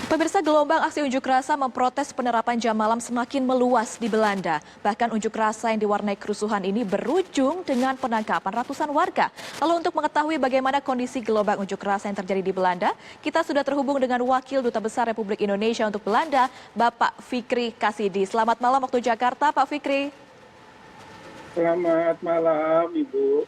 Pemirsa, gelombang aksi unjuk rasa memprotes penerapan jam malam semakin meluas di Belanda. Bahkan unjuk rasa yang diwarnai kerusuhan ini berujung dengan penangkapan ratusan warga. Lalu untuk mengetahui bagaimana kondisi gelombang unjuk rasa yang terjadi di Belanda, kita sudah terhubung dengan Wakil Duta Besar Republik Indonesia untuk Belanda, Bapak Fikri Kasidi. Selamat malam waktu Jakarta, Pak Fikri. Selamat malam, Ibu.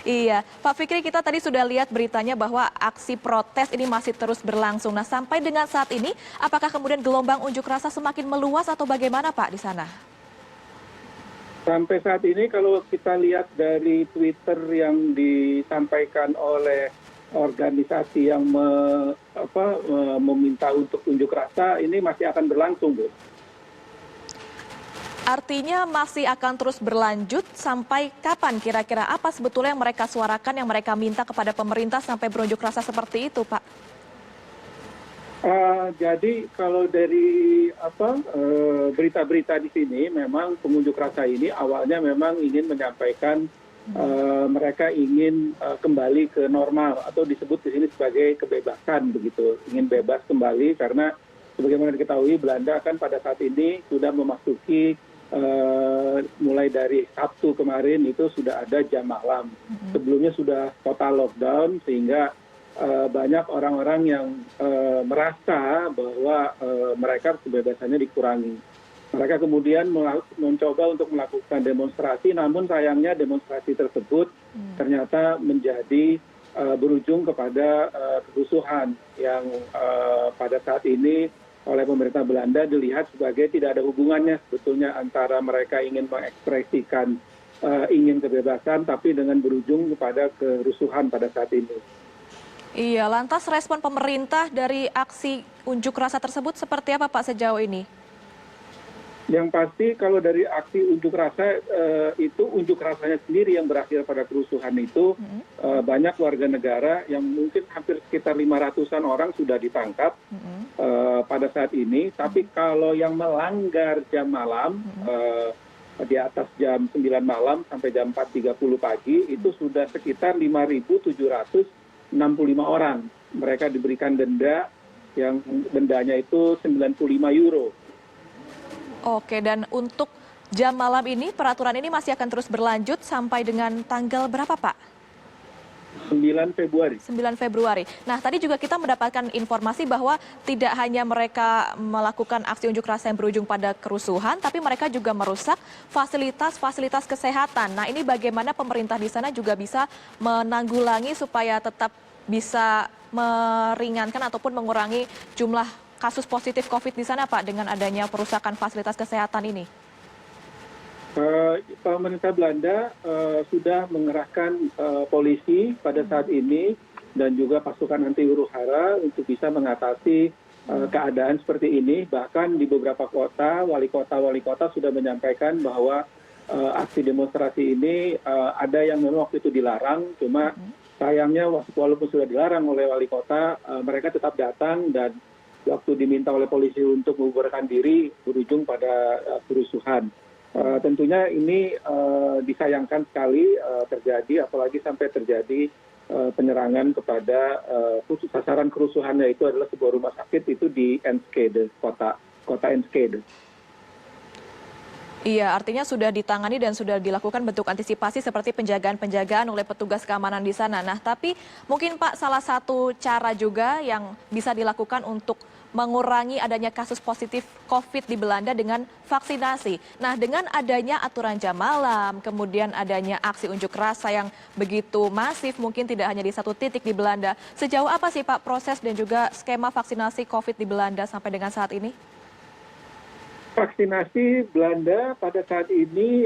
Iya, Pak Fikri, kita tadi sudah lihat beritanya bahwa aksi protes ini masih terus berlangsung. Nah, sampai dengan saat ini, apakah kemudian gelombang unjuk rasa semakin meluas atau bagaimana, Pak, di sana? Sampai saat ini kalau kita lihat dari Twitter yang disampaikan oleh organisasi yang meminta untuk unjuk rasa, ini masih akan berlangsung, Bu. Artinya masih akan terus berlanjut sampai kapan kira-kira apa sebetulnya yang mereka suarakan, yang mereka minta kepada pemerintah sampai berunjuk rasa seperti itu, Pak? Jadi kalau dari berita-berita di sini, memang pengunjuk rasa ini awalnya memang ingin menyampaikan mereka ingin kembali ke normal atau disebut di sini sebagai kebebasan begitu, ingin bebas kembali karena sebagaimana diketahui Belanda kan pada saat ini sudah memasuki mulai dari Sabtu kemarin itu sudah ada jam malam. Sebelumnya sudah total lockdown sehingga banyak orang-orang yang merasa bahwa mereka kebebasannya dikurangi. Mereka kemudian mencoba untuk melakukan demonstrasi, namun sayangnya demonstrasi tersebut ternyata menjadi berujung kepada kerusuhan yang pada saat ini oleh pemerintah Belanda dilihat sebagai tidak ada hubungannya sebetulnya antara mereka ingin mengekspresikan ingin kebebasan tapi dengan berujung kepada kerusuhan pada saat ini. Iya, lantas respon pemerintah dari aksi unjuk rasa tersebut seperti apa, Pak, sejauh ini? Yang pasti kalau dari aksi unjuk rasa itu unjuk rasanya sendiri yang berakhir pada kerusuhan itu banyak warga negara yang mungkin hampir sekitar 500-an orang sudah ditangkap pada saat ini. Tapi kalau yang melanggar jam malam di atas jam 9 malam sampai jam 4.30 pagi itu sudah sekitar 5.765 orang. Mereka diberikan denda yang dendanya itu 95 euro. Oke, dan untuk jam malam ini, peraturan ini masih akan terus berlanjut sampai dengan tanggal berapa, Pak? 9 Februari. 9 Februari. Nah, tadi juga kita mendapatkan informasi bahwa tidak hanya mereka melakukan aksi unjuk rasa yang berujung pada kerusuhan, tapi mereka juga merusak fasilitas-fasilitas kesehatan. Nah, ini bagaimana pemerintah di sana juga bisa menanggulangi supaya tetap bisa meringankan ataupun mengurangi jumlah kasus positif COVID di sana, Pak, dengan adanya perusakan fasilitas kesehatan ini? Pemerintah Belanda sudah mengerahkan polisi pada saat ini dan juga pasukan anti huru-hara untuk bisa mengatasi keadaan seperti ini. Bahkan di beberapa kota, wali kota sudah menyampaikan bahwa aksi demonstrasi ini ada yang memang waktu itu dilarang, cuma sayangnya walaupun sudah dilarang oleh wali kota, mereka tetap datang dan waktu diminta oleh polisi untuk membubarkan diri berujung pada kerusuhan. Tentunya ini disayangkan sekali terjadi, apalagi sampai terjadi penyerangan kepada sasaran kerusuhannya itu adalah sebuah rumah sakit itu di Enschede, kota Enschede. Iya, artinya sudah ditangani dan sudah dilakukan bentuk antisipasi seperti penjagaan-penjagaan oleh petugas keamanan di sana. Nah, tapi mungkin Pak, salah satu cara juga yang bisa dilakukan untuk mengurangi adanya kasus positif COVID di Belanda dengan vaksinasi. Nah, dengan adanya aturan jam malam, kemudian adanya aksi unjuk rasa yang begitu masif, mungkin tidak hanya di satu titik di Belanda. Sejauh apa sih Pak proses dan juga skema vaksinasi COVID di Belanda sampai dengan saat ini? Vaksinasi Belanda pada saat ini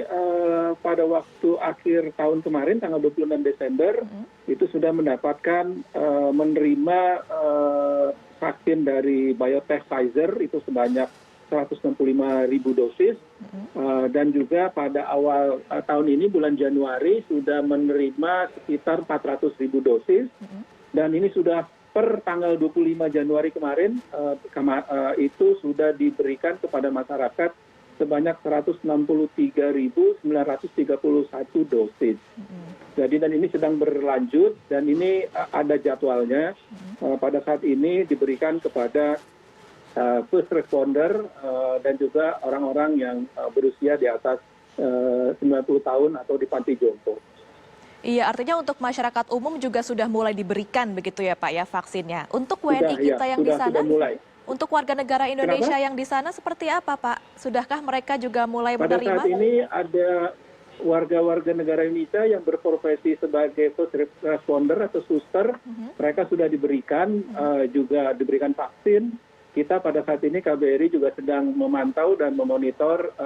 pada waktu akhir tahun kemarin tanggal 26 Desember itu sudah mendapatkan menerima vaksin dari BioNTech Pfizer itu sebanyak 165.000 dosis dan juga pada awal tahun ini bulan Januari sudah menerima sekitar 400.000 dosis dan ini sudah per tanggal 25 Januari kemarin itu sudah diberikan kepada masyarakat sebanyak 163.931 dosis. Jadi dan ini sedang berlanjut dan ini ada jadwalnya. Pada saat ini diberikan kepada first responder dan juga orang-orang yang berusia di atas 90 tahun atau di panti jompo. Iya, artinya untuk masyarakat umum juga sudah mulai diberikan begitu ya Pak ya vaksinnya. Untuk Sudah, WNI kita yang di sudah sana, mulai. untuk warga negara Indonesia Kenapa? yang di sana seperti apa Pak? Sudahkah mereka juga mulai Pada menerima? saat ini ada warga-warga negara Indonesia yang berprofesi sebagai first responder atau suster, mereka sudah diberikan juga diberikan vaksin. Kita pada saat ini KBRI juga sedang memantau dan memonitor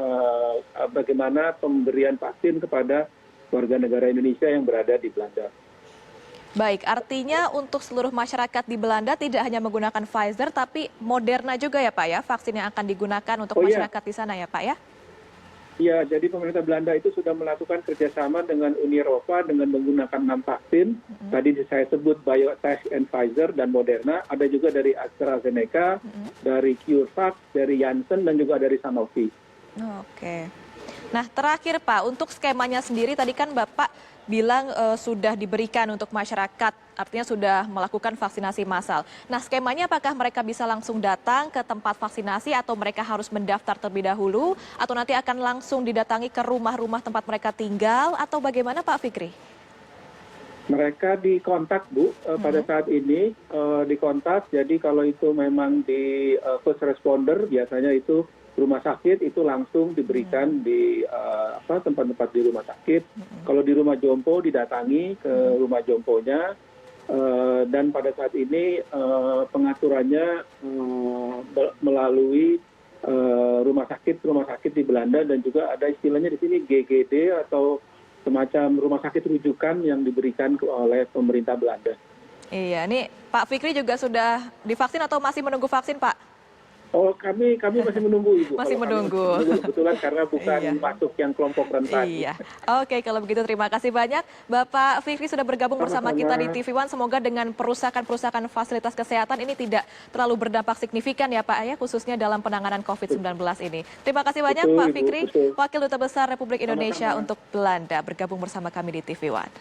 bagaimana pemberian vaksin kepada warga negara Indonesia yang berada di Belanda. Baik, artinya untuk seluruh masyarakat di Belanda tidak hanya menggunakan Pfizer, tapi Moderna juga ya Pak ya, vaksin yang akan digunakan untuk Oh, iya. masyarakat di sana ya Pak ya? Ya, jadi pemerintah Belanda itu sudah melakukan kerjasama dengan Uni Eropa dengan menggunakan 6 vaksin. Tadi saya sebut BioNTech and Pfizer dan Moderna. Ada juga dari AstraZeneca, dari CureVac, dari Janssen, dan juga dari Sanofi. Oke. Nah, terakhir Pak, untuk skemanya sendiri tadi kan Bapak bilang sudah diberikan untuk masyarakat, artinya sudah melakukan vaksinasi massal. Nah, skemanya apakah mereka bisa langsung datang ke tempat vaksinasi atau mereka harus mendaftar terlebih dahulu atau nanti akan langsung didatangi ke rumah-rumah tempat mereka tinggal atau bagaimana Pak Fikri? Mereka dikontak, Bu, pada saat ini dikontak. Jadi kalau itu memang di first responder, biasanya itu rumah sakit itu langsung diberikan di tempat-tempat di rumah sakit. Kalau di rumah jompo didatangi ke rumah jomponya dan pada saat ini pengaturannya melalui rumah sakit di Belanda dan juga ada istilahnya di sini GGD atau semacam rumah sakit rujukan yang diberikan oleh pemerintah Belanda. Iya, ini Pak Fikri juga sudah divaksin atau masih menunggu vaksin Pak? Oh, kami masih menunggu, Ibu. Masih Kalau kami menunggu. kebetulan karena bukan Iya. masuk yang kelompok rentan. Iya. Oke, kalau begitu terima kasih banyak. Bapak Fikri sudah bergabung bersama kita di TV One. Semoga dengan perusakan fasilitas kesehatan ini tidak terlalu berdampak signifikan ya Pak ya, khususnya dalam penanganan COVID-19 ini. Terima kasih banyak Betul, Pak Ibu, Fikri, betul. Wakil Duta Besar Republik Indonesia Sama-sama. untuk Belanda, bergabung bersama kami di TV One.